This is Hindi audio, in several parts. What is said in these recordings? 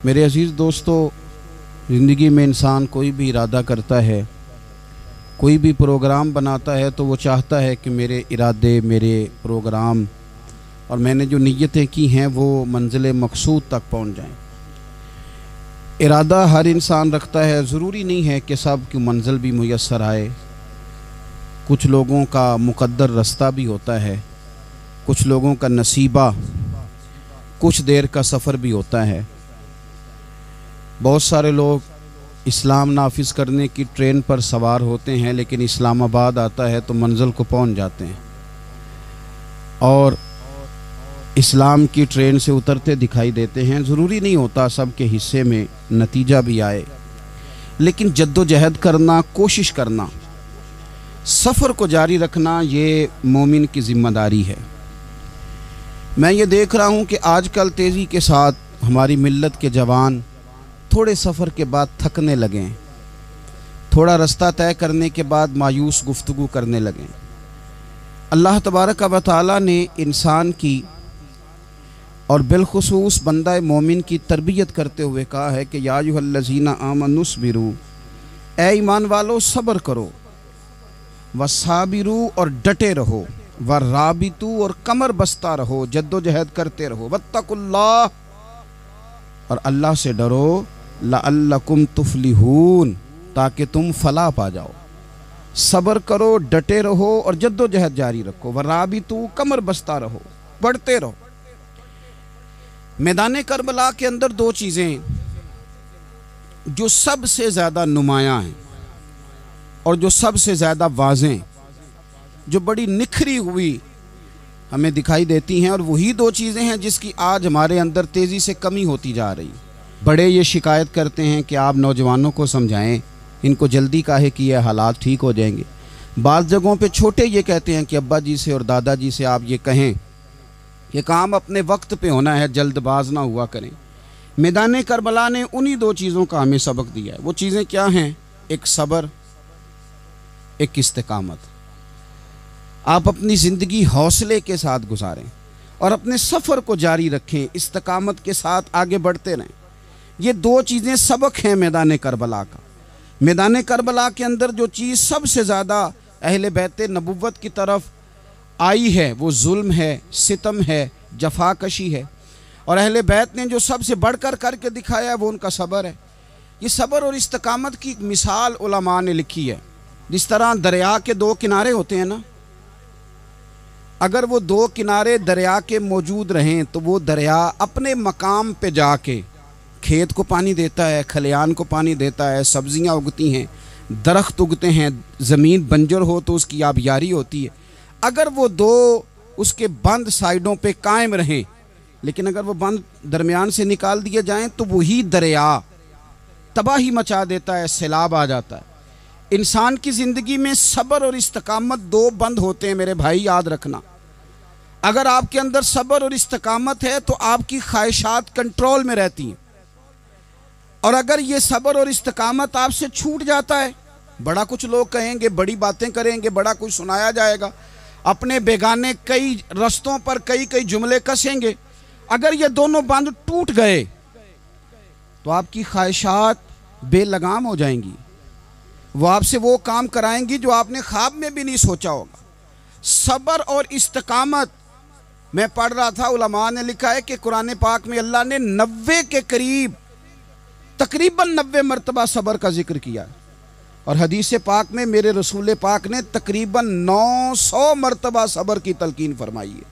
मेरे अजीज़ दोस्तों, ज़िंदगी में इंसान कोई भी इरादा करता है, कोई भी प्रोग्राम बनाता है तो वो चाहता है कि मेरे इरादे, मेरे प्रोग्राम और मैंने जो नीयतें की हैं वो मंजिल मकसूद तक पहुंच जाएं। इरादा हर इंसान रखता है, ज़रूरी नहीं है कि सब की मंजिल भी मुयस्सर आए। कुछ लोगों का मुक़द्दर रास्ता भी होता है, कुछ लोगों का नसीबा कुछ देर का सफ़र भी होता है। बहुत सारे लोग इस्लाम नाफिज करने की ट्रेन पर सवार होते हैं, लेकिन इस्लामाबाद आता है तो मंजिल को पहुंच जाते हैं और इस्लाम की ट्रेन से उतरते दिखाई देते हैं। ज़रूरी नहीं होता सब के हिस्से में नतीजा भी आए, लेकिन जद्दोजहद करना, कोशिश करना, सफ़र को जारी रखना, ये मोमिन की ज़िम्मेदारी है। मैं ये देख रहा हूँ कि आजकल तेज़ी के साथ हमारी मिल्लत के जवान थोड़े सफ़र के बाद थकने लगें, थोड़ा रास्ता तय करने के बाद मायूस गुफ्तगू करने लगें। अल्लाह तबारक व तआला ने इंसान की और बिलखुसूस बंदा मोमिन की तरबियत करते हुए कहा है कि या अय्युहल्लज़ीना आमनुस्बिरू, ए ईमान वालो सब्र करो, वसाबिरू और डटे रहो, वराबितू और कमर बस्ता रहो, जद्दोजहद करते रहो, वत्तकुल्लाह और अल्लाह से डरो, लअल्लकुम तुफलिहून ताकि तुम फलाह पा जाओ। सब्र करो, डटे रहो और जद्दोजहद जारी रखो, वराबितू कमर बस्ता रहो, बढ़ते रहो। मैदान करबला के अंदर दो चीज़ें जो सबसे ज़्यादा नुमायाँ हैं और जो सबसे ज़्यादा वाज़ें, जो बड़ी निखरी हुई हमें दिखाई देती हैं, और वही दो चीज़ें हैं जिसकी आज हमारे अंदर तेज़ी से कमी होती जा रही। बड़े ये शिकायत करते हैं कि आप नौजवानों को समझाएं, इनको जल्दी काहे की है, हालात ठीक हो जाएंगे। बाज़ जगहों पे छोटे ये कहते हैं कि अब्बा जी से और दादा जी से आप ये कहें कि काम अपने वक्त पे होना है, जल्दबाज ना हुआ करें। मैदान करबला ने उन्हीं दो चीज़ों का हमें सबक दिया है। वो चीज़ें क्या हैं? एक सब्र, एक इस्तिकामत। आप अपनी ज़िंदगी हौसले के साथ गुजारें और अपने सफ़र को जारी रखें, इस्तिकामत के साथ आगे बढ़ते रहें। ये दो चीज़ें सबक हैं मैदान करबला का। मैदान करबला के अंदर जो चीज़ सबसे ज़्यादा अहले बैत नबुव्वत की तरफ आई है वो जुल्म है, सितम है, जफाकशी है, और अहले बैत ने जो सबसे बढ़कर करके दिखाया है वो उनका सब्र है। ये सब्र और इस्तिकामत की मिसाल उलमा ने लिखी है। जिस तरह दरिया के दो किनारे होते हैं ना, अगर वो दो किनारे दरिया के मौजूद रहें तो वो दरिया अपने मकाम पे जाके खेत को पानी देता है, खलियान को पानी देता है, सब्जियां उगती हैं, दरख्त उगते हैं, ज़मीन बंजर हो तो उसकी आबियारी होती है। अगर वो दो उसके बंद साइडों पे कायम रहें, लेकिन अगर वो बंद दरमियान से निकाल दिए जाएं तो वही दरिया तबाही मचा देता है, सैलाब आ जाता है। इंसान की ज़िंदगी में सब्र और इस्तिकामत दो बंद होते हैं मेरे भाई, याद रखना। अगर आपके अंदर सब्र और इस्तिकामत है तो आपकी ख्वाहिशात कंट्रोल में रहती हैं, और अगर ये सब्र और इस्तिकामत आपसे छूट जाता है, बड़ा कुछ लोग कहेंगे, बड़ी बातें करेंगे, बड़ा कुछ सुनाया जाएगा, अपने बेगाने कई रस्तों पर कई कई जुमले कसेंगे। अगर ये दोनों बंद टूट गए तो आपकी ख्वाहिशात बेलगाम हो जाएंगी, वो आपसे वो काम कराएंगी जो आपने ख्वाब में भी नहीं सोचा होगा। सब्र और इस्तिकामत, मैं पढ़ रहा था, उलमा ने लिखा है कि कुरान पाक में अल्लाह ने 90 के करीब, तकरीबन 90 मरतबा सब्र का जिक्र किया, और हदीस पाक में मेरे रसूल पाक ने तकरीबन 900 मरतबा सब्र की तलकीन फरमाई है।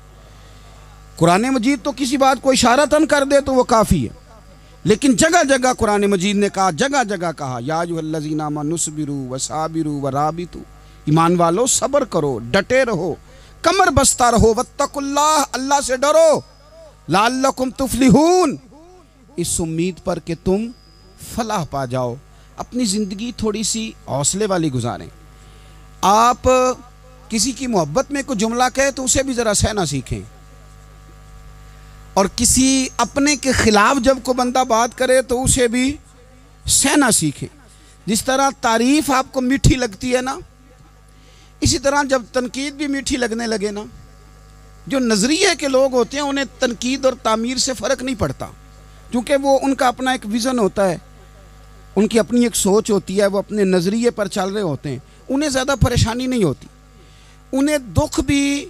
कुरान मजीद तो किसी बात को इशारतन कर दे तो वो काफ़ी है, लेकिन जगह जगह कुरान मजीद ने कहा, जगह जगह कहा, या अय्युहल्लज़ीना आमनुस्बिरू वसाबिरू वराबितू, ईमान वालो सब्र करो, डटे रहो, कमर बस्ता रहो, वत्तकुल्लाह अल्लाह से डरो, लअल्लकुम तुफलिहून इस उम्मीद पर कि तुम फलाह पा जाओ। अपनी ज़िंदगी थोड़ी सी हौसले वाली गुजारें। आप किसी की मोहब्बत में कोई जुमला कहे तो उसे भी ज़रा सहना सीखें, और किसी अपने के ख़िलाफ़ जब को बंदा बात करे तो उसे भी सहना सीखें। जिस तरह तारीफ़ आपको मीठी लगती है ना, इसी तरह जब तनकीद भी मीठी लगने लगे ना, जो नज़रिए के लोग होते हैं उन्हें तनकीद और तामीर से फ़र्क नहीं पड़ता। क्योंकि वो उनका अपना एक विज़न होता है, उनकी अपनी एक सोच होती है, वो अपने नज़रिए पर चल रहे होते हैं, उन्हें ज़्यादा परेशानी नहीं होती। उन्हें दुख भी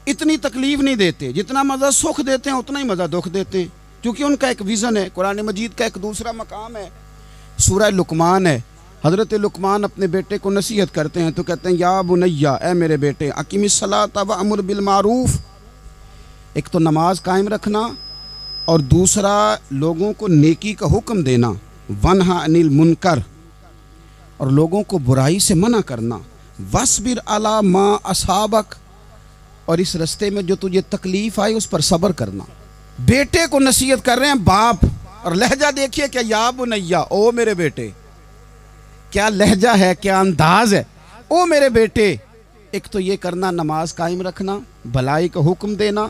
इतनी तकलीफ़ नहीं देते, जितना मज़ा सुख देते हैं उतना ही मज़ा दुख देते हैं, क्योंकि उनका एक विज़न है। कुरान मजीद का एक दूसरा मकाम है, सूरह लुकमान है। हज़रत लुकमान अपने बेटे को नसीहत करते हैं तो कहते हैं या बुनैया, ए मेरे बेटे, अकीमिस्सलात व अमुर बिल मारूफ, एक तो नमाज कायम रखना और दूसरा लोगों को नेकी का हुक्म देना, वन्हा अनिल मुनकर, और लोगों को बुराई से मना करना, वस्बिर अला मा असाबक, और इस रास्ते में जो तुझे तकलीफ़ आई उस पर सब्र करना। बेटे को नसीहत कर रहे हैं बाप, और लहजा देखिए क्या, या बुनैया, ओ मेरे बेटे, क्या लहजा है, क्या अंदाज है, ओ मेरे बेटे। एक तो ये करना, नमाज कायम रखना, भलाई का हुक्म देना,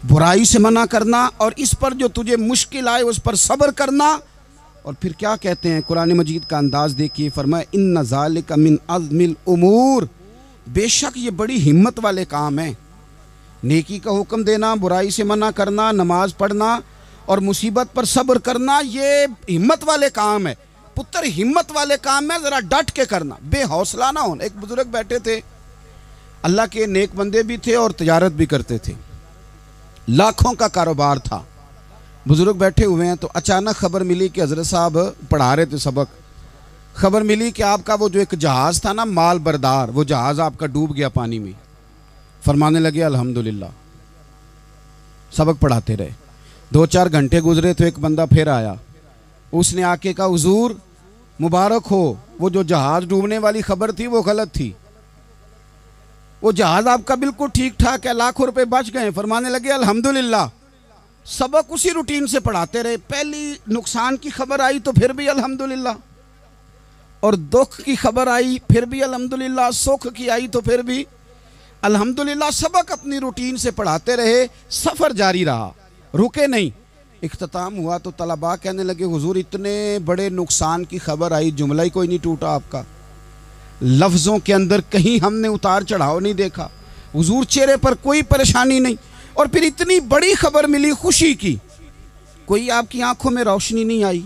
बुराई से मना करना, और इस पर जो तुझे मुश्किल आए उस पर सब्र करना। और फिर क्या कहते हैं, कुरान मजीद का अंदाज देखिए, फरमाए इन्न ज़ालिका मिन अज़्मिल उमूर, बेशक ये बड़ी हिम्मत वाले काम हैं। नेकी का हुक्म देना, बुराई से मना करना, नमाज पढ़ना और मुसीबत पर सब्र करना, ये हिम्मत वाले काम है पुत्र, हिम्मत वाले काम में ज़रा डट के करना, बेहौसला ना होना। एक बुजुर्ग बैठे थे, अल्लाह के नेक बंदे भी थे और तिजारत भी करते थे, लाखों का कारोबार था। बुजुर्ग बैठे हुए हैं तो अचानक खबर मिली कि हज़रत साहब पढ़ा रहे थे सबक, खबर मिली कि आपका वो जो एक जहाज़ था ना, माल बरदार, वो जहाज़ आपका डूब गया पानी में। फरमाने लगे अल्हम्दुलिल्लाह, सबक पढ़ाते रहे। 2-4 घंटे गुजरे तो एक बंदा फिर आया, उसने आके कहा हुजूर मुबारक हो, वो जो जहाज़ डूबने वाली खबर थी वो गलत थी, वो जहाज़ आपका बिल्कुल ठीक ठाक है, लाखों रुपए बच गए। फरमाने लगे अल्हम्दुलिल्लाह। सबक उसी रूटीन से पढ़ाते रहे, पहली नुकसान की खबर आई तो फिर भी अल्हम्दुलिल्लाह, और दुख की खबर आई फिर भी अल्हम्दुलिल्लाह, सुख की आई तो फिर भी अल्हम्दुलिल्लाह। सबक अपनी रूटीन से पढ़ाते रहे, सफ़र जारी रहा, रुके नहीं। इख्तिताम हुआ तो तलबा कहने लगे हुजूर इतने बड़े नुकसान की खबर आई, जुमला ही कोई नहीं टूटा आपका, लफ्ज़ों के अंदर कहीं हमने उतार चढ़ाव नहीं देखा, हुजूर चेहरे पर कोई परेशानी नहीं, और फिर इतनी बड़ी खबर मिली खुशी की, कोई आपकी आंखों में रोशनी नहीं आई,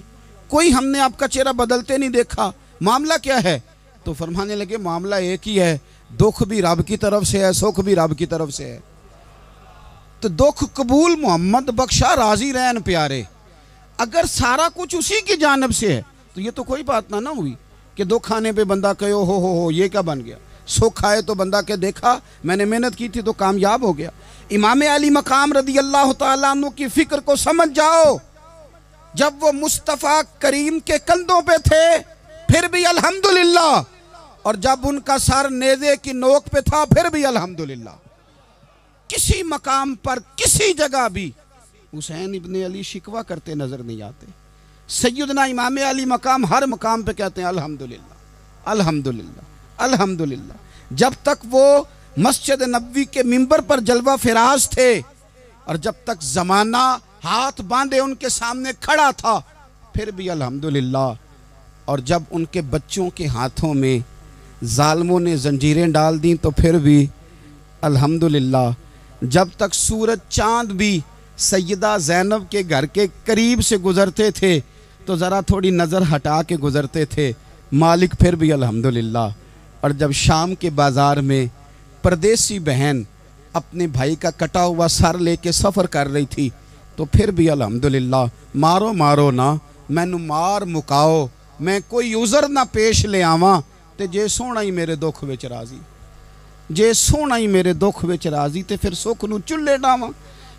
कोई हमने आपका चेहरा बदलते नहीं देखा, मामला क्या है? तो फरमाने लगे मामला एक ही है, दुख भी रब की तरफ से है, सुख भी रब की तरफ से है। तो दुख कबूल मोहम्मद बख्शा राजी रहन प्यारे, अगर सारा कुछ उसी की जानिब से है तो ये तो कोई बात ना हुई कि दुख आने पे बंदा कहे हो ये क्या बन गया, सुख आए तो बंदा के देखा मैंने मेहनत की थी तो कामयाब हो गया। इमाम अली मकाम रदी अल्लाह तआला अन्हु की फिक्र को समझ जाओ, जब वो मुस्तफ़ा करीम के कंधों पे थे फिर भी अल्हम्दुलिल्लाह, और जब उनका सर नेज़े की नोक पे था फिर भी अल्हम्दुलिल्लाह। किसी मकाम पर किसी जगह भी हुसैन इब्ने अली शिकवा करते नजर नहीं आते। सैयदना इमाम अली मकाम हर मकाम पे कहते हैं अल्हम्दुलिल्लाह अल्हम्दुलिल्लाह अल्हम्दुलिल्लाह। जब तक वो मस्जिद नबवी के मिंबर पर जलवा फिराज थे और जब तक जमाना हाथ बांधे उनके सामने खड़ा था फिर भी अल्हम्दुलिल्लाह, और जब उनके बच्चों के हाथों में जालिमों ने जंजीरें डाल दी तो फिर भी अल्हम्दुलिल्लाह। जब तक सूरज चांद भी सैयदा ज़ैनब के घर के करीब से गुज़रते थे तो ज़रा थोड़ी नज़र हटा के गुज़रते थे, मालिक फिर भी अल्हम्दुलिल्लाह। और जब शाम के बाज़ार में परदेसी बहन अपने भाई का कटा हुआ सर लेके सफ़र कर रही थी तो फिर भी अल्हम्दुलिल्लाह। मारो मारो ना मैनू मार मुकाओ, मैं कोई उज़र ना पेश ले आवां, ते जे सोहना ही मेरे दुख विच राजी, जे सोहना ही मेरे दुख विच राजी ते फिर सुख नू चुल्ले डावां।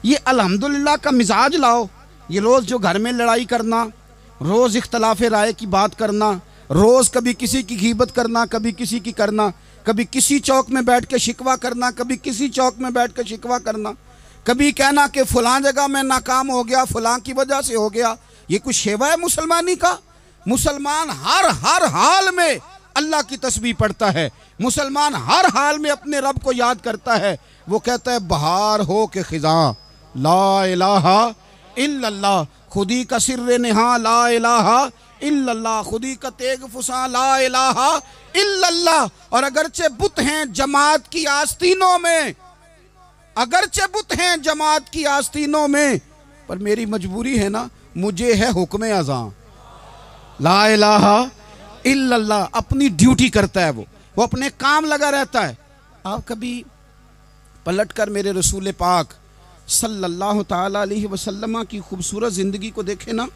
ये अल्हम्दुलिल्लाह का मिजाज लाओ। ये रोज़ जो घर में लड़ाई करना, रोज़ इख्तलाफ राय की बात करना, रोज़ कभी किसी की गीबत करना, कभी किसी की करना, कभी किसी चौक में बैठ के शिकवा करना, कभी किसी चौक में बैठ के शिकवा करना, कभी कहना कि फ़लाँ जगह में नाकाम हो गया, फ़लाँ की वजह से हो गया। ये कुछ शेवा है मुसलमानी का? मुसलमान हर हाल में अल्लाह की तस्बीह पढ़ता है, मुसलमान हर हाल में अपने रब को याद करता है। वो कहता है बहार हो के खिज़ां ला इलाहा इल्लल्लाह, खुदी का सिर्रे नेहा ला इलाहा इल्लल्लाह, खुदी का तेग फुसा ला इलाहा इल्लल्लाह। और अगरचे बुत हैं जमात की आस्तीनों में, अगरचे बुत हैं जमात की आस्तीनों में, पर मेरी मजबूरी है ना, मुझे है हुक्म अज़ां, ला इलाहा इल्लल्लाह। अपनी ड्यूटी करता है वो अपने काम लगा रहता है। आप कभी पलट कर मेरे रसूल पाक सल्लल्लाहु ताला अलैहि वसल्लम की खूबसूरत ज़िंदगी को देखें ना,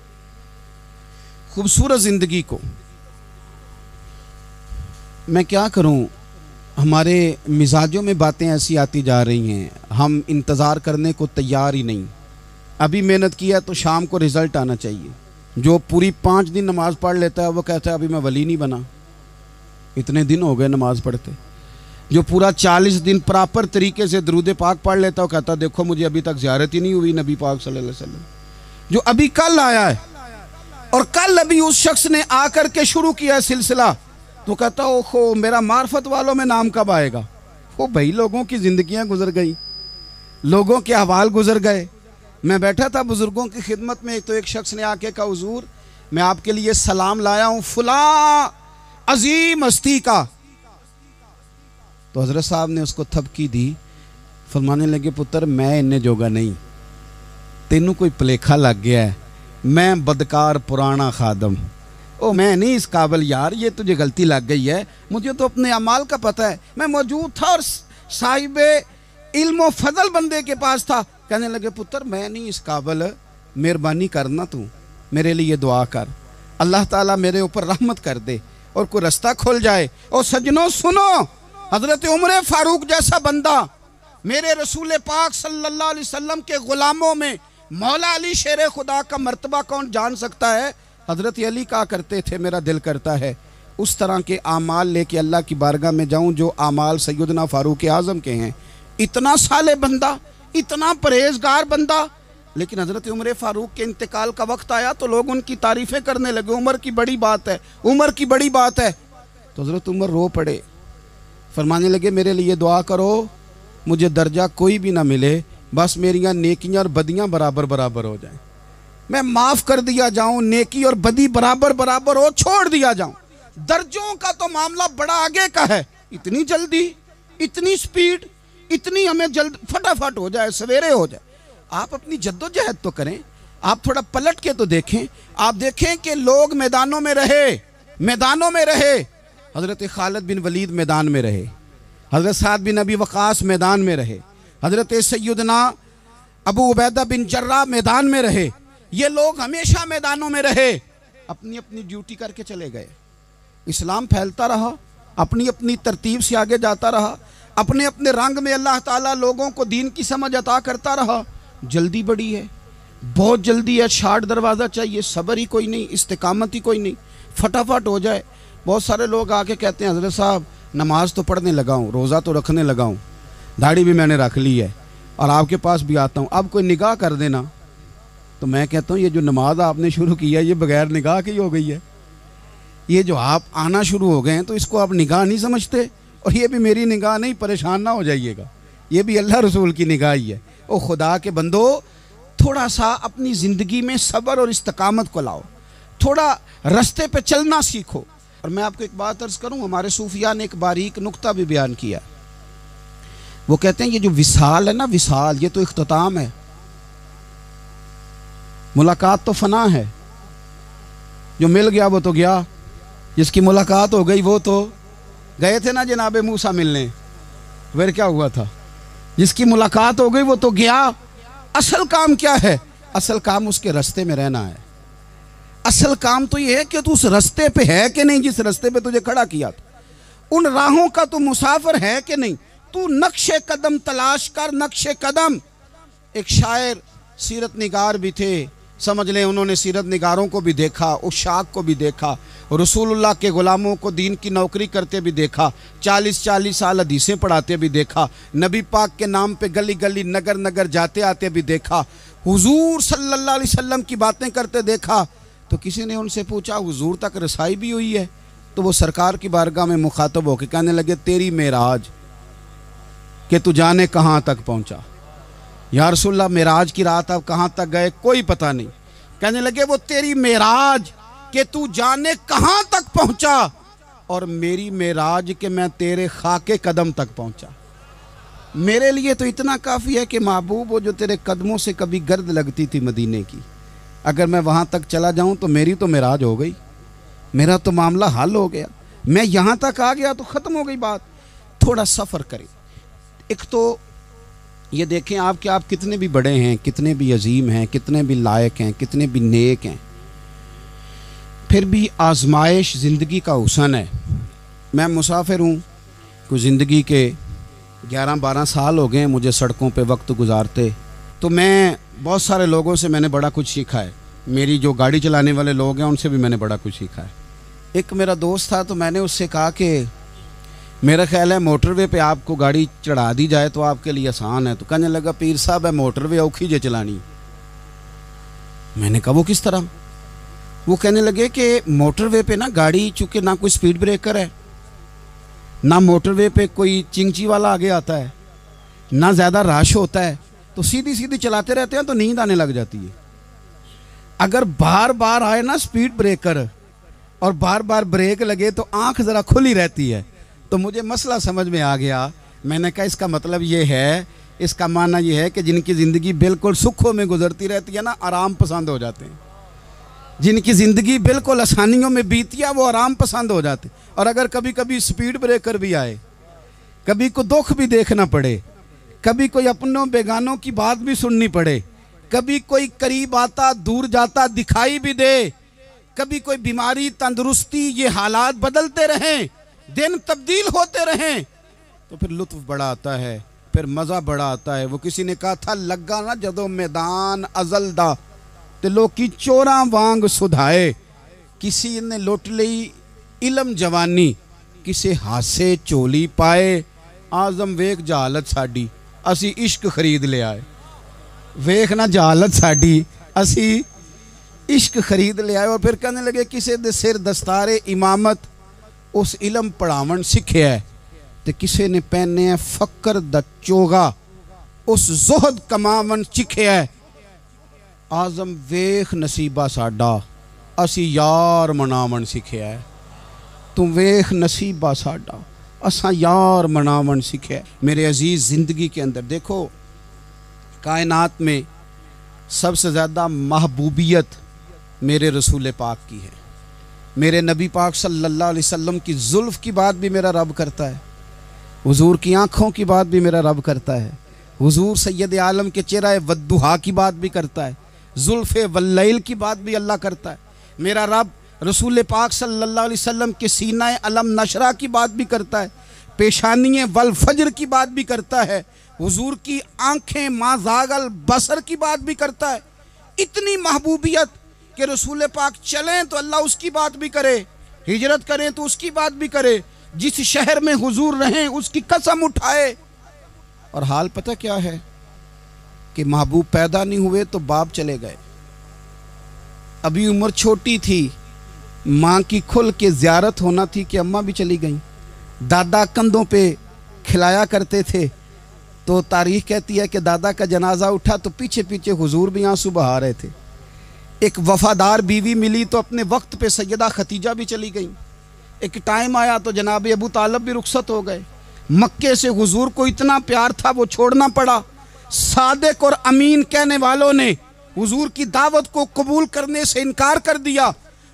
खूबसूरत ज़िंदगी को। मैं क्या करूं, हमारे मिजाजों में बातें ऐसी आती जा रही हैं, हम इंतज़ार करने को तैयार ही नहीं। अभी मेहनत किया तो शाम को रिज़ल्ट आना चाहिए। जो पूरी 5 दिन नमाज़ पढ़ लेता है वो कहता है अभी मैं वली नहीं बना, इतने दिन हो गए नमाज़ पढ़ते। जो पूरा 40 दिन प्रॉपर तरीके से दरूद पाक पढ़ लेता है वो कहता है देखो मुझे अभी तक ज़ियारत ही नहीं हुई नबी पाक सल्लल्लाहु अलैहि वसल्लम। जो अभी कल आया है और कल अभी उस शख्स ने आकर के शुरू किया सिलसिला, तो कहता ओहो मेरा मार्फत वालों में नाम कब आएगा। वो भाई लोगों की ज़िंदगियाँ गुजर गई, लोगों के अहवाल गुजर गए। मैं बैठा था बुज़ुर्गों की खिदमत में, तो एक शख्स ने आके कहा हुजूर मैं आपके लिए सलाम लाया हूँ फलां अजीम हस्ती का। तो हज़रत साहब ने उसको थपकी दी, फरमाने लगे पुत्र मैं इन्ने जोगा नहीं, तेनू कोई भुलेखा लग गया है, मैं बदकार पुराना खादम, ओ मैं नहीं इस काबिल यार, ये तुझे गलती लग गई है, मुझे तो अपने अमाल का पता है, मैं मौजूद था और साहिब इल्म फजल बंदे के पास था। कहने लगे पुत्र मैं नहीं इस काबिल, मेहरबानी करना तू मेरे लिए दुआ कर, अल्लाह ताला मेरे ऊपर रहमत कर दे और कोई रास्ता खुल जाए। और सज्जनों सुनो, हजरत उमर फारूक जैसा बंदा मेरे रसूल पाक सल्लल्लाहु अलैहि वसल्लम के गुलामों में मौला अली शेर खुदा का मर्तबा कौन जान सकता है। हजरत अली कहा करते थे मेरा दिल करता है उस तरह के आमाल लेके अल्लाह की बारगाह में जाऊं जो आमाल सैयदना फारूक आज़म के हैं। इतना साले बंदा, इतना परहेजगार बंदा, लेकिन हजरत उमर फारूक के इंतकाल का वक्त आया तो लोग उनकी तारीफ़ें करने लगे, उमर की बड़ी बात है, उमर की बड़ी बात है। तो हजरत उमर रो पड़े, फरमाने लगे मेरे लिए दुआ करो, मुझे दर्जा कोई भी ना मिले, बस मेरियां नेकियां और बदियां बराबर बराबर हो जाएं, मैं माफ़ कर दिया जाऊं, नेकी और बदी बराबर बराबर हो, छोड़ दिया जाऊं। दर्जों का तो मामला बड़ा आगे का है, इतनी जल्दी, इतनी स्पीड, इतनी हमें जल्द फटाफट हो जाए, सवेरे हो जाए। आप अपनी जद्दोजहद तो करें, आप थोड़ा पलट के तो देखें। आप देखें कि लोग मैदानों में रहे, मैदानों में रहे। हज़रत खालिद बिन वलीद मैदान में रहे, हज़रत साद बिन अबी वक़ास मैदान में रहे, हज़रत सैयदना अबू उबैदा बिन जर्राह मैदान में रहे। ये लोग हमेशा मैदानों में रहे, अपनी अपनी ड्यूटी करके चले गए। इस्लाम फैलता रहा, अपनी अपनी तरतीब से आगे जाता रहा, अपने अपने रंग में अल्लाह ताला लोगों को दीन की समझ अता करता रहा। जल्दी बड़ी है, बहुत जल्दी है, शार्ट दरवाज़ा चाहिए, सब्र ही कोई नहीं, इस्तिकामत ही कोई नहीं, फटाफट हो जाए। बहुत सारे लोग आके कहते हैं हज़रत साहब नमाज तो पढ़ने लगा हूँ, रोज़ा तो रखने लगा हूँ, दाढ़ी भी मैंने रख ली है और आपके पास भी आता हूँ, अब कोई निगाह कर देना। तो मैं कहता हूँ ये जो नमाज आपने शुरू किया ये बगैर निगाह की हो गई है। ये जो आप आना शुरू हो गए हैं तो इसको आप निगाह नहीं समझते, और ये भी मेरी निगाह नहीं, परेशान ना हो जाइएगा, ये भी अल्लाह रसूल की निगाह ही है। ओ खुदा के बंदो, थोड़ा सा अपनी ज़िंदगी में सब्र और इस्तकामत को लाओ, थोड़ा रास्ते पे चलना सीखो। और मैं आपको एक बात अर्ज़ करूँ, हमारे सूफिया ने एक बारीक नुक्ता भी बयान किया। वो कहते हैं ये जो विसाल है ना, विसाल, ये तो इख्तिताम है, मुलाकात तो फना है, जो मिल गया वो तो गया, जिसकी मुलाकात हो गई वो तो गए थे ना जनाबे मूसा मिलने, फिर क्या हुआ था, जिसकी मुलाकात हो गई वो तो गया। असल काम क्या है? असल काम उसके रास्ते में रहना है। असल काम तो ये है कि तू उस रास्ते पे है कि नहीं, जिस रास्ते पे तुझे खड़ा किया था, उन राहों का तू मुसाफिर है कि नहीं, तू नक्शे कदम तलाश कर, नक्शे कदम। एक शायर सीरत निगार भी थे, समझ लें उन्होंने सीरत निगारों को भी देखा, उशाक को भी देखा, रसूलुल्लाह के ग़ुलामों को दीन की नौकरी करते भी देखा, 40-40 साल हदीसें पढ़ाते भी देखा, नबी पाक के नाम पे गली गली नगर नगर जाते आते भी देखा, हुजूर सल्लल्लाहु अलैहि वसल्लम की बातें करते देखा। तो किसी ने उनसे पूछा हुजूर तक रसाई भी हुई है? तो वो सरकार की बारगाह में मुखातब होकर कहने लगे तेरी मेराज, कि तू जाने कहाँ तक पहुँचा। या रसूलल्लाह मेराज की रात अब कहाँ तक गए कोई पता नहीं। कहने लगे वो तेरी मेराज कि तू जाने कहाँ तक पहुँचा, और मेरी मेराज कि मैं तेरे खाके कदम तक पहुँचा। मेरे लिए तो इतना काफ़ी है कि महबूब वो जो तेरे कदमों से कभी गर्द लगती थी मदीने की, अगर मैं वहाँ तक चला जाऊँ तो मेरी तो मेराज हो गई, मेरा तो मामला हल हो गया। मैं यहाँ तक आ गया तो ख़त्म हो गई बात। थोड़ा सफ़र करें। एक तो ये देखें आप कि आप कितने भी बड़े हैं, कितने भी अजीम हैं, कितने भी लायक हैं, कितने भी नेक हैं, फिर भी आजमाइश ज़िंदगी का हुसन है। मैं मुसाफिर हूँ, कुछ ज़िंदगी के 11-12 साल हो गए हैं मुझे सड़कों पे वक्त गुजारते। तो मैं बहुत सारे लोगों से मैंने बड़ा कुछ सीखा है। मेरी जो गाड़ी चलाने वाले लोग हैं उनसे भी मैंने बड़ा कुछ सीखा है। एक मेरा दोस्त था, तो मैंने उससे कहा कि मेरा ख्याल है मोटरवे पे आपको गाड़ी चढ़ा दी जाए तो आपके लिए आसान है। तो कहने लगा पीर साहब है मोटरवे औखी जे चलानी। मैंने कहा वो किस तरह? वो कहने लगे कि मोटरवे पे ना गाड़ी, चूँकि ना कोई स्पीड ब्रेकर है, ना मोटरवे पे कोई चिंची वाला आगे आता है, ना ज़्यादा रश होता है, तो सीधी सीधी चलाते रहते हैं तो नींद आने लग जाती है। अगर बार बार आए ना स्पीड ब्रेकर और बार बार ब्रेक लगे तो आंख ज़रा खुली रहती है। तो मुझे मसला समझ में आ गया। मैंने कहा इसका मतलब ये है, इसका माना ये है कि जिनकी ज़िंदगी बिल्कुल सुखों में गुजरती रहती है ना, आराम पसंद हो जाते हैं। जिनकी ज़िंदगी बिल्कुल आसानियों में बीती है वो आराम पसंद हो जाते। और अगर कभी कभी स्पीड ब्रेकर भी आए, कभी को दुख भी देखना पड़े, कभी कोई अपनों बेगानों की बात भी सुननी पड़े, कभी कोई करीब आता दूर जाता दिखाई भी दे, कभी कोई बीमारी तंदुरुस्ती, ये हालात बदलते रहें, दिन तब्दील होते रहें, तो फिर लुत्फ बड़ा आता है, फिर मज़ा बड़ा आता है। वो किसी ने कहा था लगा ना जदों मैदान अजल दा ते लोकी चोरा वांग सुधाए, किसी ने लुट ली इलम जवानी, किसे हासे चोली पाए, आजम वेख जहालत साडी असी इश्क खरीद ले आए। वेख ना जहालत साडी असी इश्क खरीद ले आए। और फिर कहने लगे किसे दे सिर दस्तारे इमामत उस इलम पढ़ावन सीखे है, तो किसे ने पहने है फकर द चोगा उस जोहद कमावन सीखे है। आजम वेख नसीबा साडा असी यार मनावन सीखे है। तू वेख नसीबा साडा असा यार मनावन सीखे। मेरे अजीज ज़िंदगी के अंदर देखो, कायनात में सबसे ज़्यादा महबूबियत मेरे रसूल पाक की है। मेरे नबी पाक सल्लल्लाहु अलैहि वसल्लम की जुल्फ़ की बात भी मेरा रब करता है, हुजूर की आँखों की बात भी मेरा रब करता है, हुजूर सैयद आलम के चेहरा वद्दुहा की बात भी करता है, जुल्फ़े वल्लैल की बात भी अल्लाह करता है। मेरा रब रसूल पाक सल्लल्लाहु अलैहि वसल्लम के सीना अलम नशरा की बात भी करता है, पेशानी वल फजर की बात भी करता है, हुजूर की आँखें माज़ागल बसर की बात भी करता है। इतनी महबूबियत कि रसूल पाक चलें तो अल्लाह उसकी बात भी करे, हिजरत करें तो उसकी बात भी करे, जिस शहर में हुजूर रहें उसकी कसम उठाए। और हाल पता क्या है कि महबूब पैदा नहीं हुए तो बाप चले गए, अभी उम्र छोटी थी, माँ की खुल के ज़ियारत होना थी कि अम्मा भी चली गई, दादा कंधों पे खिलाया करते थे। तो तारीख कहती है कि दादा का जनाजा उठा तो पीछे पीछे हुजूर भी आंसू बहा रहे थे। एक वफादार बीवी मिली तो अपने वक्त पे सैयदा खतीजा भी चली गई। एक टाइम आया तो जनाब अबू तालब भी रुखसत हो गए। मक्के से हुजूर को इतना प्यार था वो छोड़ना पड़ा। सादिक और अमीन कहने वालों ने हुजूर की दावत को कबूल करने से इनकार कर दिया,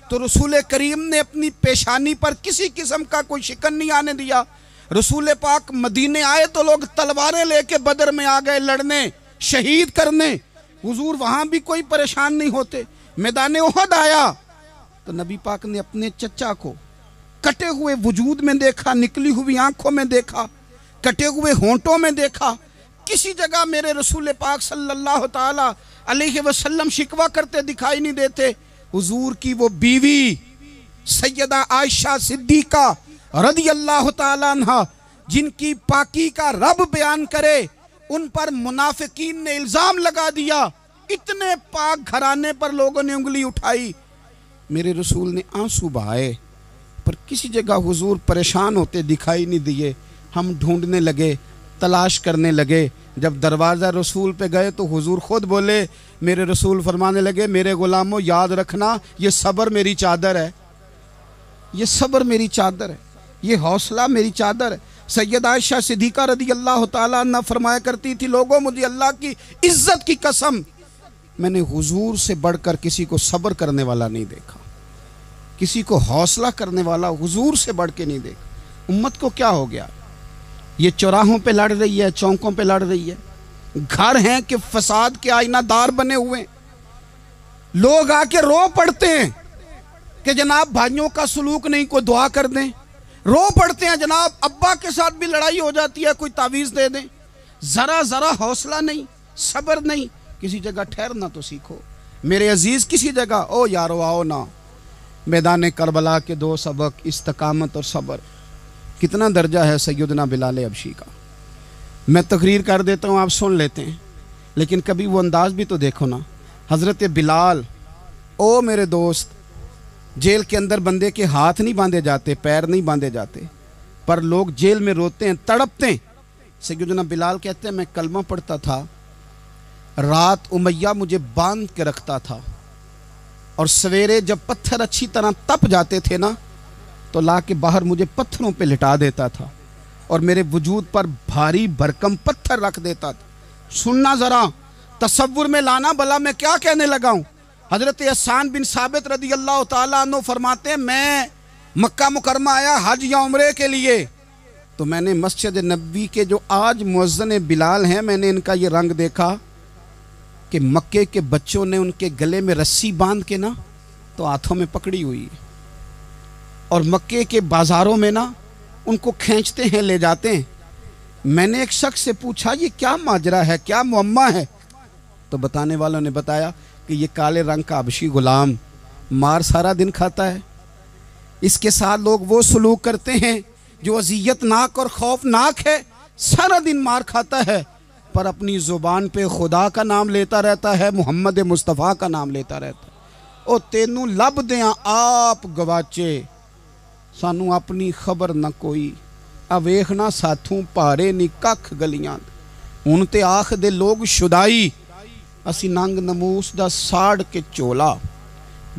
तो रसूल करीम ने अपनी पेशानी पर किसी किस्म का कोई शिकन नहीं आने दिया। रसूल पाक मदीने आए तो लोग तलवारें लेके बदर में आ गए लड़ने, शहीद करने, हुजूर वहाँ भी कोई परेशान नहीं होते। मैदान उहद आया तो नबी पाक ने अपने चचा को कटे हुए वजूद में देखा, निकली हुई आंखों में देखा, कटे हुए होंठों में देखा। किसी जगह मेरे रसूल पाक सल्लल्लाहु ताला अलैहि वसल्लम शिकवा करते दिखाई नहीं देते। हुजूर की वो बीवी सैयदा आयशा सिद्दीका रदी अल्लाह ताला अन्हा, जिनकी पाकी का रब बयान करे, उन पर मुनाफिकीन ने इल्ज़ाम लगा दिया। इतने पाक घराने पर लोगों ने उंगली उठाई। मेरे रसूल ने आंसू बहाए, पर किसी जगह हुजूर परेशान होते दिखाई नहीं दिए। हम ढूंढने लगे, तलाश करने लगे। जब दरवाज़ा रसूल पे गए तो हुजूर खुद बोले, मेरे रसूल फरमाने लगे, मेरे गुलामों याद रखना ये सब्र मेरी चादर है, ये सब्र मेरी चादर है, ये हौसला मेरी चादर है। सैयद आयशा सिद्दीक़ा रदी अल्लाह ताला अन्हा फरमाया करती थी, लोगों मुझे अल्लाह की इज्जत की कसम, मैंने हुजूर से बढ़कर किसी को सब्र करने वाला नहीं देखा, किसी को हौसला करने वाला हुजूर से बढ़ के नहीं देखा। उम्मत को क्या हो गया? ये चौराहों पे लड़ रही है, चौकों पे लड़ रही है, घर हैं कि फसाद के आईनादार बने हुए। लोग आके रो पड़ते हैं कि जनाब भाइयों का सलूक नहीं, कोई दुआ कर दें। रो पड़ते हैं जनाब अब्बा के साथ भी लड़ाई हो जाती है, कोई तावीज़ दे दें। ज़रा ज़रा हौसला नहीं, सब्र नहीं। किसी जगह ठहरना तो सीखो मेरे अजीज़, किसी जगह ओ यारो आओ ना। मैदान करबला के दो सबक, इस्तकामत और सब्र। कितना दर्जा है सैयदना बिलाल हबशी का। मैं तकरीर कर देता हूँ, आप सुन लेते हैं, लेकिन कभी वो अंदाज़ भी तो देखो ना। हज़रत बिलाल, ओ मेरे दोस्त, जेल के अंदर बंदे के हाथ नहीं बांधे जाते, पैर नहीं बांधे जाते, पर लोग जेल में रोते हैं, तड़पते हैं। सैयदना बिलाल कहते हैं मैं कलमा पढ़ता था, रात उमैया मुझे बांध के रखता था, और सवेरे जब पत्थर अच्छी तरह तप जाते थे ना, तो ला के बाहर मुझे पत्थरों पे लिटा देता था और मेरे वजूद पर भारी भरकम पत्थर रख देता था। सुनना ज़रा, तसव्वुर में लाना, भला मैं क्या कहने लगा हूँ। हज़रत हसन बिन साबित रदी अल्लाह ताला अन्हु फरमाते हैं, मैं मक्का मुकरमा आया हज या उम्रे के लिए, तो मैंने मस्जिद नबी के जो आज मुअज्जिन बिलाल हैं, मैंने इनका ये रंग देखा कि मक्के के बच्चों ने उनके गले में रस्सी बांध के ना तो हाथों में पकड़ी हुई है, और मक्के के बाज़ारों में ना उनको खींचते हैं, ले जाते हैं। मैंने एक शख्स से पूछा ये क्या माजरा है, क्या मुअम्मा है? तो बताने वालों ने बताया कि ये काले रंग का हबशी गुलाम मार सारा दिन खाता है, इसके साथ लोग वो सलूक करते हैं जो अज़ियतनाक और खौफनाक है। सारा दिन मार खाता है, पर अपनी ज़ुबान पे खुदा का नाम लेता रहता है, मोहम्मद मुस्तफ़ा का नाम लेता रहता है। ओ तेनू लब दें आप गवाचे, सानू अपनी खबर न कोई, आ वेखना साथों भारे नी कख गलियां। हुण ते आख दे लोग शुदाई, असी नंग नमूस दा साड़ के चोला,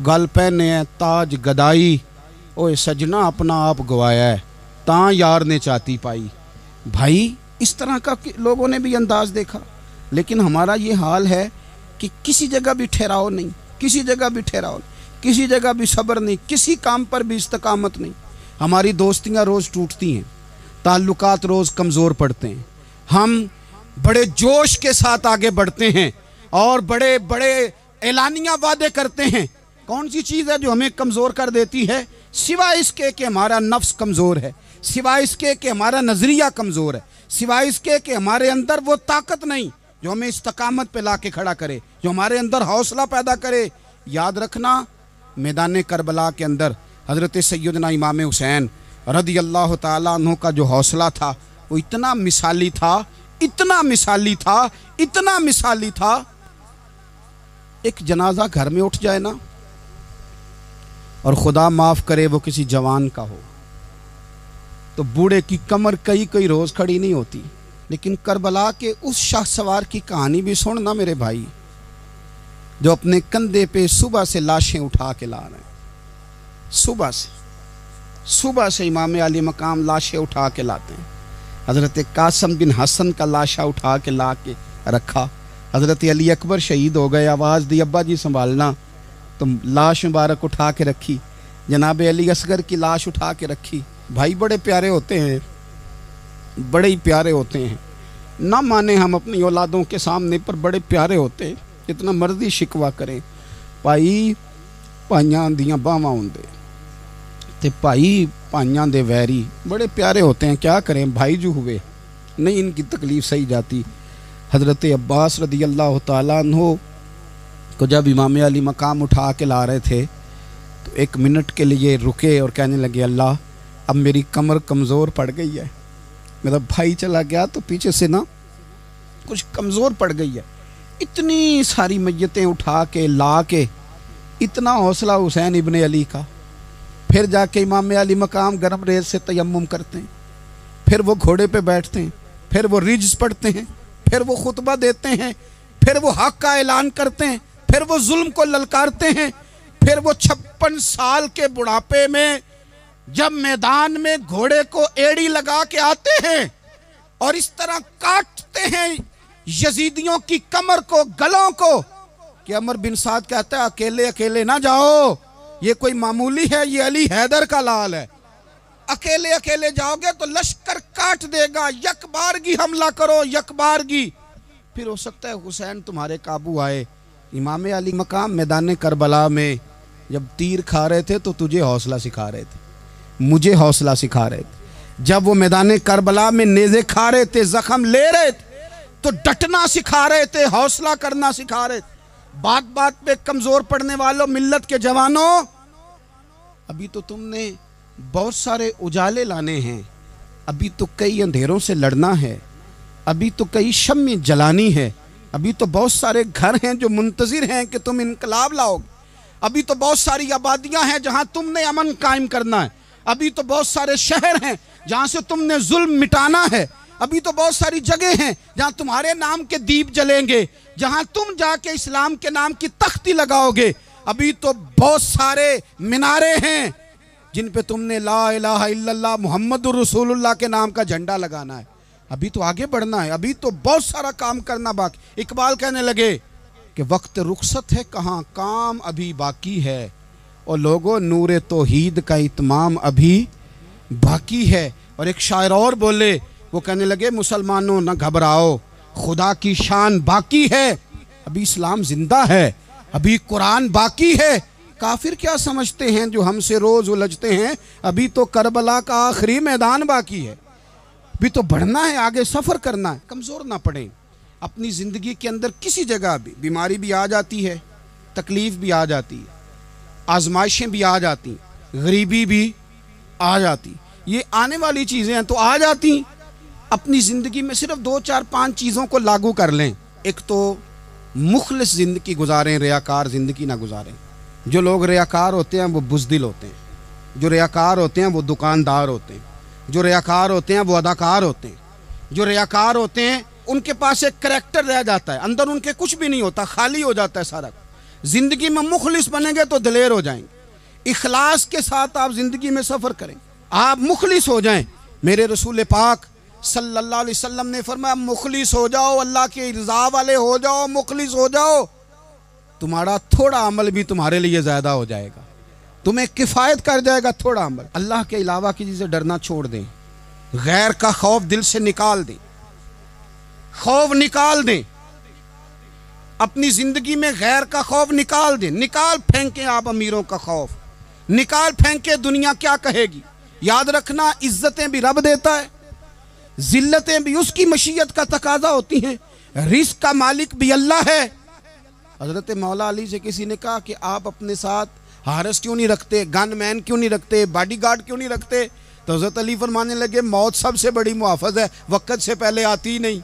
गल पहने है ताज गदाई। ओए सजना अपना आप गवाया है, तां यार ने चाती पाई। भाई इस तरह का लोगों ने भी अंदाज देखा, लेकिन हमारा ये हाल है कि किसी जगह भी ठहराव नहीं, किसी जगह भी ठहराव नहीं, किसी जगह भी सब्र नहीं, किसी काम पर भी इस्तकामत नहीं। हमारी दोस्तियाँ रोज़ टूटती हैं, ताल्लुकात रोज़ कमज़ोर पड़ते हैं। हम बड़े जोश के साथ आगे बढ़ते हैं और बड़े बड़े ऐलानिया वादे करते हैं। कौन सी चीज़ है जो हमें कमज़ोर कर देती है? सिवाय इसके कि हमारा नफ्स कमज़ोर है, सिवाय इसके कि हमारा नज़रिया कमज़ोर है, सिवाय इसके कि हमारे अंदर वो ताकत नहीं जो हमें इस्तकामत पे ला के खड़ा करे, जो हमारे अंदर हौसला पैदा करे। याद रखना, मैदान करबला के अंदर हज़रत सैयदना इमाम हुसैन रदी अल्लाह ताला अन्हु का जो हौसला था वो इतना मिसाली था, इतना मिसाली था, इतना मिसाली था। एक जनाजा घर में उठ जाए ना, और खुदा माफ़ करे वो किसी जवान का हो, तो बूढ़े की कमर कई कई रोज़ खड़ी नहीं होती। लेकिन करबला के उस शाहसवार की कहानी भी सुनना मेरे भाई, जो अपने कंधे पे सुबह से लाशें उठा के ला रहे हैं। सुबह से इमाम अली मकाम लाशें उठा के लाते हैं। हज़रत कासम बिन हसन का लाशा उठा के ला के रखा। हज़रत अली अकबर शहीद हो गए, आवाज़ दी अब्बा जी संभालना, तो लाश मुबारक उठा के रखी। जनाब अली असगर की लाश उठा के रखी। भाई बड़े प्यारे होते हैं, बड़े ही प्यारे होते हैं। ना माने हम अपनी औलादों के सामने, पर बड़े प्यारे होते हैं, जितना मर्जी शिकवा करें। भाई भाइयां दियां बावां होंदे ते भाई भाइयां दे वैरी बड़े प्यारे होते हैं। क्या करें, भाई जो हुए नहीं इनकी तकलीफ़ सही जाती। हज़रत अब्बास रदी अल्लाह ताला अन्हु को जब इमाम अली मकाम उठा के ला रहे थे, तो एक मिनट के लिए रुके और कहने लगे, अल्लाह अब मेरी कमर कमज़ोर पड़ गई है। मेरा भाई चला गया तो पीछे से ना कुछ कमज़ोर पड़ गई है। इतनी सारी मैयतें उठा के ला के, इतना हौसला हुसैन इब्ने अली का। फिर जाके इमाम अली मकाम गरम रेत से तयम्मुम करते हैं, फिर वो घोड़े पे बैठते हैं, फिर वो रिज्स पढ़ते हैं, फिर वो खुतबा देते हैं, फिर वो हक का ऐलान करते हैं, फिर वो जुल्म को ललकारते हैं, फिर वो 56 साल के बुढ़ापे में जब मैदान में घोड़े को एड़ी लगा के आते हैं और इस तरह काटते हैं यजीदियों की कमर को, गलों को, कि अमर बिन साद कहता है अकेले अकेले ना जाओ, ये कोई मामूली है, ये अली हैदर का लाल है। अकेले अकेले जाओगे तो लश्कर काट देगा, यकबारगी हमला करो, यकबारगी। फिर हो सकता है हुसैन तुम्हारे काबू आए। इमाम अली मकाम मैदान करबला में जब तीर खा रहे थे तो तुझे हौसला सिखा रहे थे, मुझे हौसला सिखा रहे थे। जब वो मैदान करबला में नेज़े खा रहे थे, जख्म ले रहे थे, तो डटना सिखा रहे थे, हौसला करना सिखा रहे थे। बात बात पे कमजोर पड़ने वालों, मिल्लत के जवानों, अभी तो तुमने बहुत सारे उजाले लाने हैं, अभी तो कई अंधेरों से लड़ना है, अभी तो कई शम्में जलानी है, अभी तो बहुत सारे घर हैं जो मुंतजिर हैं कि तुम इनकलाब लाओगे, अभी तो बहुत सारी आबादियां हैं जहां तुमने अमन कायम करना है, अभी तो बहुत सारे शहर हैं जहां से तुमने जुल्म मिटाना है, अभी तो बहुत सारी जगह हैं जहां तुम्हारे नाम के दीप जलेंगे, जहां तुम जाके इस्लाम के नाम की तख्ती लगाओगे, अभी तो बहुत सारे मीनारे हैं जिन पे तुमने ला इलाहा इल्लल्लाह मुहम्मदुर रसूलुल्लाह के नाम का झंडा लगाना है। अभी तो आगे बढ़ना है, अभी तो बहुत सारा काम करना बाकी। इकबाल कहने लगे कि वक्त रुखसत है कहाँ, काम अभी बाकी है, और लोगों नूरे तौहीद का इत्माम अभी बाकी है। और एक शायर और बोले, वो कहने लगे मुसलमानों न घबराओ, खुदा की शान बाकी है, अभी इस्लाम जिंदा है, अभी कुरान बाकी है। काफिर क्या समझते हैं जो हमसे रोज उलझते हैं, अभी तो करबला का आखिरी मैदान बाकी है, अभी तो बढ़ना है, आगे सफर करना है। कमजोर ना पड़े। अपनी जिंदगी के अंदर किसी जगह भी बीमारी भी आ जाती है, तकलीफ भी आ जाती है, आजमाइशें भी आ जाती, गरीबी भी आ जाती, ये आने वाली चीजें हैं तो आ जाती। अपनी जिंदगी में सिर्फ 2 4 5 चीजों को लागू कर लें। एक तो मुखलिस जिंदगी गुजारें, रियाकार जिंदगी ना गुजारें। जो लोग रियाकार होते हैं वो बुज़दिल होते हैं, जो रियाकार होते हैं वो दुकानदार होते हैं, जो रियाकार होते हैं वो अदाकार होते हैं, जो रियाकार होते हैं उनके पास एक करैक्टर रह जाता है, अंदर उनके कुछ भी नहीं होता, खाली हो जाता है सारा। जिंदगी में मुखलिस बनेंगे तो दिलेर हो जाएंगे। इखलास के साथ आप जिंदगी में सफर करें, आप मुखलिस हो जाएं। मेरे रसूल पाक सल्लल्लाहु अलैहि वसल्लम ने फरमाया मुखलिस हो जाओ, अल्लाह के रज़ा वाले हो जाओ, मुखलिस हो जाओ, तुम्हारा थोड़ा अमल भी तुम्हारे लिए ज्यादा हो जाएगा, तुम्हें किफायत कर जाएगा थोड़ा अमल। अल्लाह के अलावा किसी से डरना छोड़ दें, गैर का खौफ दिल से निकाल दें, खौफ निकाल दें, अपनी जिंदगी में गैर का खौफ निकाल दें। निकाल फेंके आप अमीरों का खौफ, निकाल फेंके दुनिया क्या कहेगी। याद रखना इज्जतें भी रब देता है, जिल्लतें भी उसकी मशीयत का तकाजा होती हैं, रिस्क का मालिक भी अल्लाह है। हजरत मौला अली से किसी ने कहा कि आप अपने साथ हारस क्यों नहीं रखते, गन मैन क्यों नहीं रखते, बॉडीगार्ड क्यों नहीं रखते? तो हजरत अली फरमाने लगे मौत सबसे बड़ी मुहाफ़िज़ है, वक़्त से पहले आती नहीं,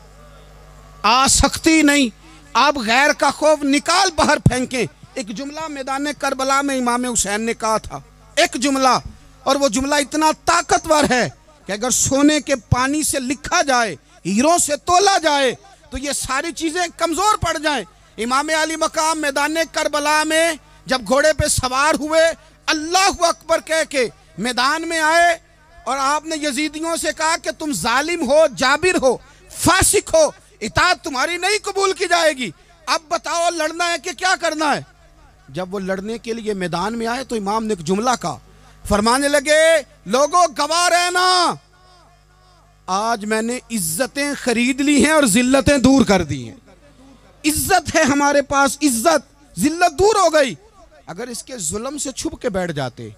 आ सकती नहीं। आप गैर का खौफ निकाल बाहर फेंकें। एक जुमला मैदान करबला में इमाम हुसैन ने कहा था, एक जुमला, और वो जुमला इतना ताकतवर है कि अगर सोने के पानी से लिखा जाए, हीरों से तोला जाए, तो ये सारी चीजें कमजोर पड़ जाएं। इमाम अली मकाम मैदान करबला में जब घोड़े पे सवार हुए, अल्लाह अकबर कह के मैदान में आए, और आपने यजीदियों से कहा कि तुम जालिम हो, जाबिर हो, फासिक हो, इताअत तुम्हारी नहीं कबूल की जाएगी, अब बताओ लड़ना है कि क्या करना है। जब वो लड़ने के लिए मैदान में आए तो इमाम ने एक जुमला कहा, फरमाने लगे लोगों गवाह रहना, आज मैंने इज्जतें खरीद ली हैं और जिल्लतें दूर कर दी हैं। इज्जत है हमारे पास, इज्जत, जिल्लत दूर हो गई। अगर इसके जुल्म से छुप के बैठ जाते,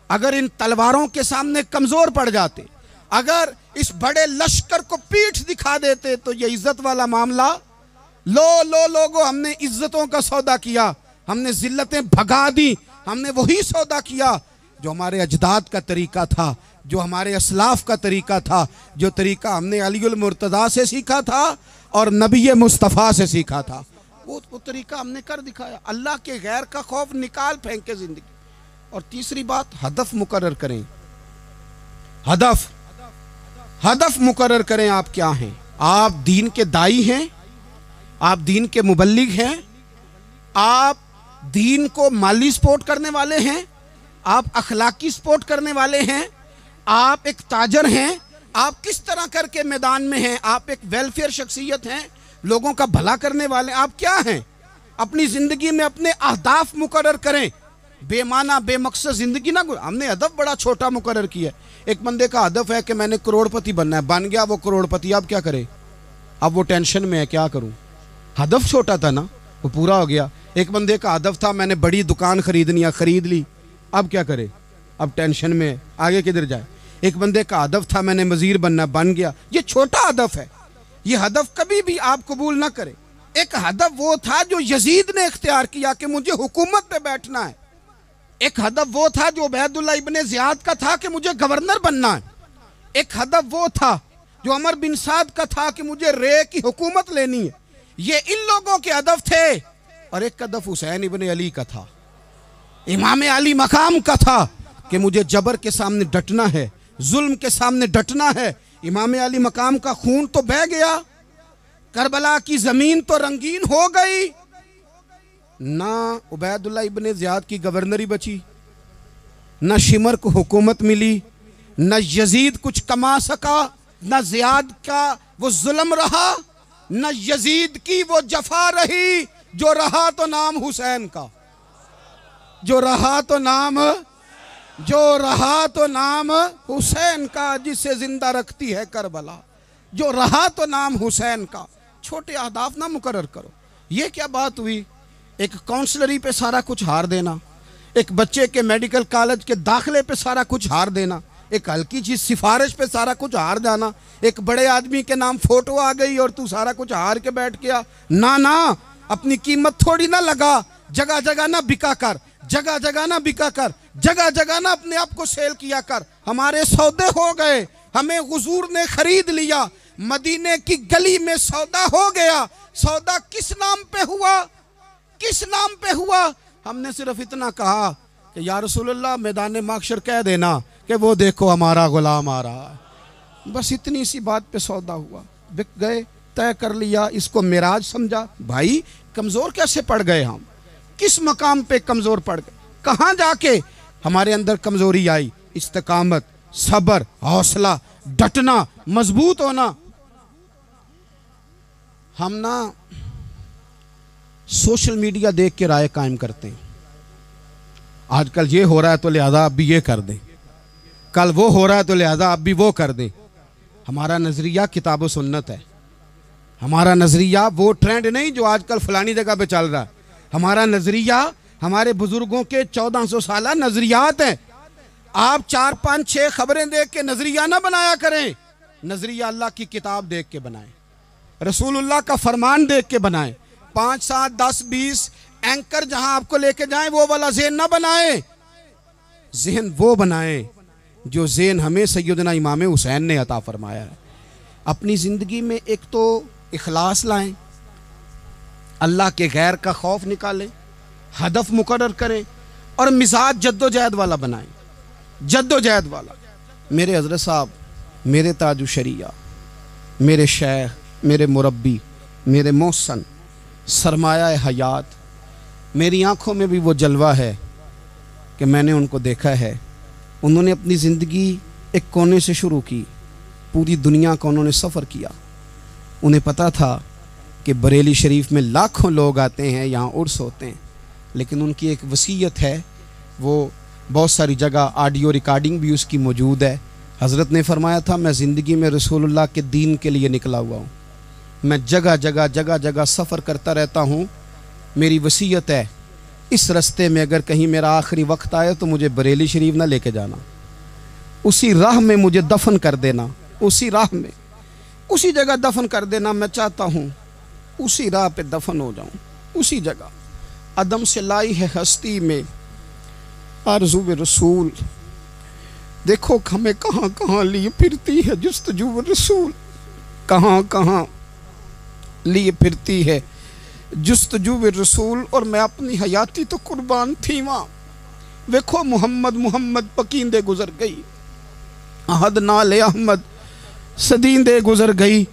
अगर इन तलवारों के सामने कमजोर पड़ जाते, अगर इस बड़े लश्कर को पीठ दिखा देते, तो ये इज्जत वाला मामला लोगों हमने इज्जतों का सौदा किया, हमने जिल्लतें भगा दी, हमने वही सौदा किया जो हमारे अजदाद का तरीका था, जो हमारे असलाफ का तरीका था, जो तरीका हमने अलीउल मुर्तज़ा से सीखा था और नबी मुस्तफ़ा से सीखा था, वो तरीका हमने कर दिखाया। अल्लाह के गैर का खौफ निकाल फेंके जिंदगी। और तीसरी बात, हदफ मुकर्रर करें। हदफ मुकर्रर करें। आप क्या हैं? आप दीन के दाई हैं, आप दीन के मुबल्लिग हैं, आप दीन को माली सपोर्ट करने वाले हैं, आप अखलाकी सपोर्ट करने वाले हैं, आप एक ताजर हैं, आप किस तरह करके मैदान में हैं, आप एक वेलफेयर शख्सियत हैं, लोगों का भला करने वाले आप क्या हैं? अपनी ज़िंदगी में अपने अहदाफ मुकर्रर करें, बेमाना बेमकसद ज़िंदगी ना। हमने हदफ बड़ा छोटा मुकर्रर किया। एक बंदे का हदफ है कि मैंने करोड़पति बनना है, बन गया वो करोड़पति, अब क्या करे? अब वो टेंशन में है, क्या करूं? हदफ छोटा था ना, वो पूरा हो गया। एक बंदे का हदफ था मैंने बड़ी दुकान खरीदनी है, खरीद ली, अब क्या करे? अब टेंशन में है, आगे किधर जाए? एक बंदे का हदफ था मैंने वजीर बनना, बन गया। ये छोटा हदफ है, ये हदफ कभी भी आप कबूल ना करें। एक हदफ वो था जो यजीद ने इख्तियार किया कि मुझे हुकूमत पे बैठना है। एक हदफ वो था जो उबैदुल्लाह इब्ने ज़ियाद का था कि मुझे गवर्नर बनना है। एक हदफ वो था जो अमर बिन साद का था कि मुझे रे की हुकूमत लेनी है। ये इन लोगों के हदफ थे। और एक हदफ हुसैन इब्ने अली का था, इमाम अली मकाम का था कि मुझे जबर के सामने डटना है, जुल्म के सामने डटना है। इमाम अली मकाम का खून तो बह गया, करबला की जमीन तो रंगीन हो गई, ना उबैदुल्लाह इब्ने ज़ियाद की गवर्नरी बची, ना शिमर को हुकूमत मिली, ना यजीद कुछ कमा सका, ना ज़ियाद का वो जुल्म रहा, ना यजीद की वो जफा रही। जो रहा तो नाम हुसैन का, जो रहा तो नाम हुसैन का, जिसे जिंदा रखती है करबला। जो रहा तो नाम हुसैन का। छोटे अहदाफ ना मुकर्रर करो। ये क्या बात हुई? एक काउंसलरी पे सारा कुछ हार देना, एक बच्चे के मेडिकल कॉलेज के दाखिले पे सारा कुछ हार देना, एक हल्की चीज सिफारिश पे सारा कुछ हार जाना, एक बड़े आदमी के नाम फोटो आ गई और तू सारा कुछ हार के बैठ गया। ना ना, अपनी कीमत थोड़ी ना लगा, जगह जगह ना बिका कर, जगह जगह ना बिका कर, जगह जगह ना अपने आप को सेल किया कर। हमारे सौदे हो गए, हमें हुजूर ने खरीद लिया, मदीने की गली में सौदा हो गया। सौदा किस नाम पे हुआ? किस नाम पे हुआ? हमने सिर्फ इतना कहा कि या रसूलल्लाह मैदान माशर कह देना कि वो देखो हमारा गुलाम आ रहा है। बस इतनी सी बात पे सौदा हुआ, बिक गए, तय कर लिया, इसको मिराज समझा। भाई कमज़ोर कैसे पड़ गए हम? किस मकाम पे कमज़ोर पड़ गए? कहाँ जाके हमारे अंदर कमज़ोरी आई? इस्तिकामत, सब्र, हौसला, डटना, मजबूत होना। हम ना सोशल मीडिया देख के राय कायम करते हैं। आजकल ये हो रहा है तो लिहाजा आप भी ये कर दें, कल वो हो रहा है तो लिहाजा आप भी वो कर दें। हमारा नज़रिया किताब व सुन्नत है। हमारा नज़रिया वो ट्रेंड नहीं जो आजकल फलानी जगह पे चल रहा है। हमारा नज़रिया हमारे बुजुर्गों के 1400 साल नज़रियात हैं। आप 4, 5, 6 खबरें देख के नज़रिया ना बनाया करें। नज़रिया अल्लाह की किताब देख के बनाएं, रसूलुल्लाह का फरमान देख के बनाएं। 5, 7, 10, 20 एंकर जहां आपको लेके जाएं वो वाला ज़हन ना बनाएं। ज़हन वो बनाएं जो ज़हन हमें सैयदना इमाम हुसैन ने अता फरमाया है। अपनी ज़िंदगी में एक तो इखलास लाएं, अल्लाह के गैर का खौफ निकालें, हदफ मुकर्रर करें और मिजाज जद्दोजहद वाला बनाएं, जद्दोजहद वाला। मेरे हज़रत साहब, मेरे ताजु शरिया, मेरे शेख, मेरे मुरब्बी, मेरे मोहसन, सरमाया हयात, मेरी आँखों में भी वो जलवा है कि मैंने उनको देखा है। उन्होंने अपनी ज़िंदगी एक कोने से शुरू की, पूरी दुनिया का उन्होंने सफ़र किया। उन्हें पता था कि बरेली शरीफ में लाखों लोग आते हैं, यहाँ उर्स होते हैं, लेकिन उनकी एक वसीयत है, वो बहुत सारी जगह ऑडियो रिकॉर्डिंग भी उसकी मौजूद है। हज़रत ने फरमाया था, मैं ज़िंदगी में रसूलुल्लाह के दीन के लिए निकला हुआ हूँ, मैं जगह जगह सफ़र करता रहता हूँ। मेरी वसीयत है, इस रास्ते में अगर कहीं मेरा आखिरी वक्त आए तो मुझे बरेली शरीफ ना लेके जाना, उसी राह में मुझे दफन कर देना, उसी राह में, उसी जगह दफन कर देना। मैं चाहता हूँ उसी राह पे दफन हो जाऊँ, उसी जगह। अदम से लाई है हस्ती में आरज़ू रसूल, देखो हमें कहाँ कहाँ लिए फिरती है जुस्तजू रसूल, कहाँ कहाँ लिए फिरती है जुस्तजू रसूल। और मैं अपनी हयाती तो कुर्बान थी वहाँ। देखो मोहम्मद मोहम्मद पकींदे गुजर गई, अहद नाले अहमद सदींदे गुजर गई।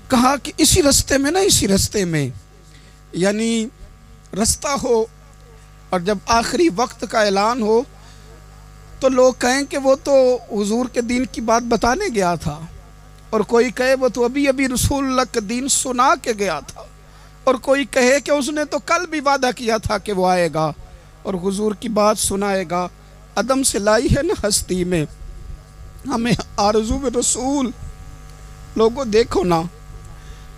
कहा कि इसी रास्ते में ना, इसी रास्ते में, यानी रास्ता हो और जब आखिरी वक्त का ऐलान हो तो लोग कहें कि वो तो हुजूर के दीन की बात बताने गया था, और कोई कहे वो तो अभी अभी रसूलुल्लाह का दीन सुना के गया था, और कोई कहे कि उसने तो कल भी वादा किया था कि वो आएगा और हुजूर की बात सुनाएगा। अदम से लाई है ना हस्ती में, हमें आरज़ू रसूल। लोगों देखो ना,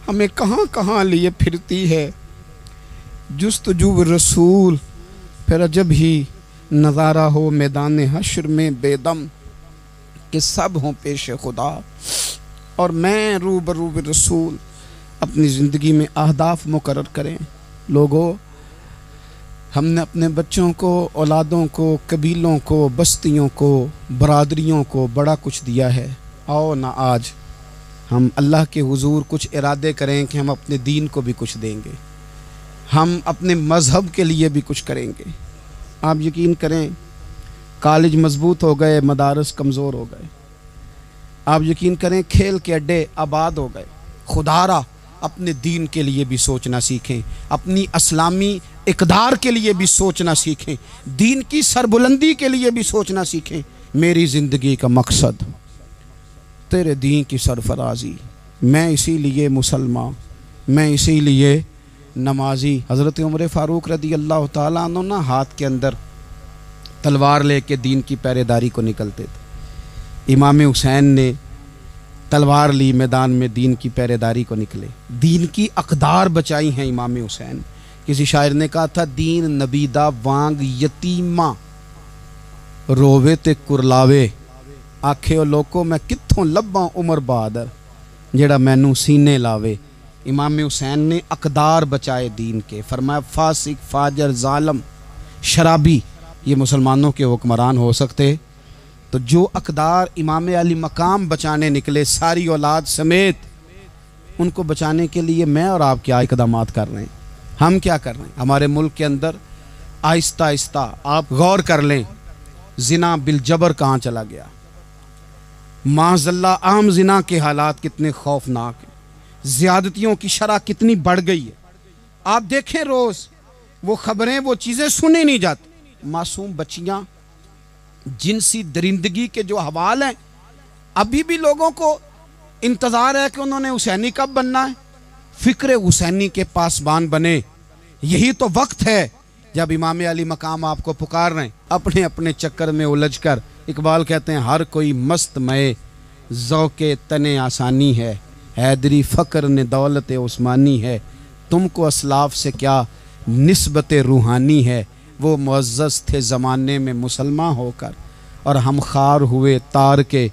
हमें कहाँ कहाँ लिए फिरती है जुस्तजू रसूल। फिर अजब ही नज़ारा हो मैदान हश्र में बेदम कि सब हों पेश खुदा और मैं रूबरू रसूल। अपनी ज़िंदगी में अहदाफ मुकर्रर करें। लोगों, हमने अपने बच्चों को, औलादों को, कबीलों को, बस्तियों को, बरादरियों को बड़ा कुछ दिया है। आओ ना आज हम अल्लाह के हुजूर कुछ इरादे करें कि हम अपने दीन को भी कुछ देंगे, हम अपने मज़हब के लिए भी कुछ करेंगे। आप यकीन करें, कॉलेज मजबूत हो गए, मदारस कमज़ोर हो गए। आप यकीन करें, खेल के अड्डे आबाद हो गए। खुदारा अपने दीन के लिए भी सोचना सीखें, अपनी इस्लामी इक़दार के लिए भी सोचना सीखें, दीन की सरबुलंदी के लिए भी सोचना सीखें। मेरी ज़िंदगी का मकसद तेरे दीन की सरफराजी, मैं इसीलिए मुसलमान, मैं इसीलिए नमाजी। हज़रत उमर फ़ारूक रदी अल्लाह ताला अन्हु ना हाथ के अंदर तलवार लेके दीन की पहरेदारी को निकलते थे। इमाम हुसैन ने तलवार ली, मैदान में दीन की पहरेदारी को निकले, दीन की अक़दार बचाई हैं इमाम हुसैन। किसी शायर ने कहा था, दीन नबीदा वांग यतीमा रोवे ते कुरलावे। आखे ओ लोको मैं कित्थों लब्बां उमर बहादुर जेड़ा मैनू सीने लावे। इमाम हुसैन ने अक़दार बचाए दीन के। फरमाया, फासिक, फाजर, जालम, शराबी ये मुसलमानों के हुक्मरान हो सकते? तो जो अक़दार इमाम अली मकाम बचाने निकले, सारी औलाद समेत, उनको बचाने के लिए मैं और आप क्या इक़दाम कर रहे हैं? हम क्या कर रहे हैं? हमारे मुल्क के अंदर आहिस्ता आहिस्ता आप गौर कर लें, जिना बिल जबर कहाँ चला गया। माज़ल्ला आम जिना के हालात कितने खौफनाक हैं, ज़्यादतियों की शरह कितनी बढ़ गई है। आप देखें, रोज़ वो ख़बरें, वो चीज़ें सुनी नहीं जाती। मासूम बच्चियाँ, जिनसी दरिंदगी के जो हवाल हैं, अभी भी लोगों को इंतज़ार है कि उन्होंने हुसैनी कब बनना है, फ़िक्र हुसैनी के पासबान बने। यही तो वक्त है जब इमाम अली मकाम आपको पुकार रहे हैं। अपने अपने चक्कर में उलझ कर, इकबाल कहते हैं, हर कोई मस्त मए ज़ौक़े तने आसानी है, हैदरी फ़क्र ने दौलत उस्मानी है, तुमको असलाफ से क्या निस्बत रूहानी है। वो मुअज़्ज़ज़ थे ज़माने में मुसलमान होकर, और हम खार हुए तार के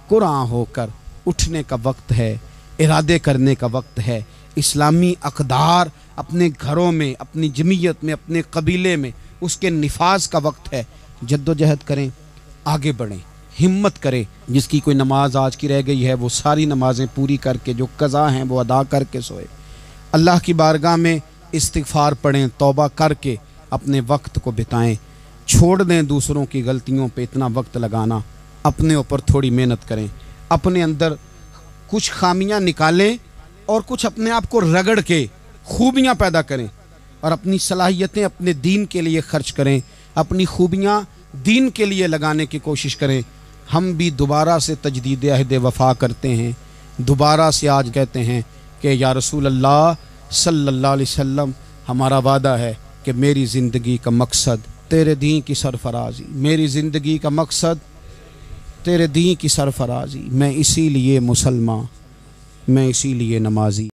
कुरान होकर। उठने का वक्त है, इरादे करने का वक्त है। इस्लामी अक़दार अपने घरों में, अपनी जमीयत में, अपने कबीले में, उसके निफाज का वक्त है। जद्दोजहद करें, आगे बढ़ें, हिम्मत करें। जिसकी कोई नमाज आज की रह गई है, वो सारी नमाजें पूरी करके, जो कज़ा हैं वो अदा करके सोए। अल्लाह की बारगाह में इस्तिग़फ़ार पढ़ें, तौबा करके अपने वक्त को बिताएं। छोड़ दें दूसरों की गलतियों पे इतना वक्त लगाना। अपने ऊपर थोड़ी मेहनत करें, अपने अंदर कुछ खामियां निकालें और कुछ अपने आप को रगड़ के खूबियां पैदा करें, और अपनी सलाहियतें अपने दीन के लिए खर्च करें, अपनी खूबियां दीन के लिए लगाने की कोशिश करें। हम भी दोबारा से तजदीद अहद वफ़ा करते हैं, दोबारा से आज कहते हैं कि या रसूल अल्लाह सल्लल्लाहु अलैहि वसल्लम, हमारा वादा है कि मेरी ज़िंदगी का मकसद तेरे दीन की सरफराजी, मेरी ज़िंदगी का मकसद तेरे दीन की सरफराजी। मैं इसीलिए मुसलमान, मैं इसीलिए नमाजी।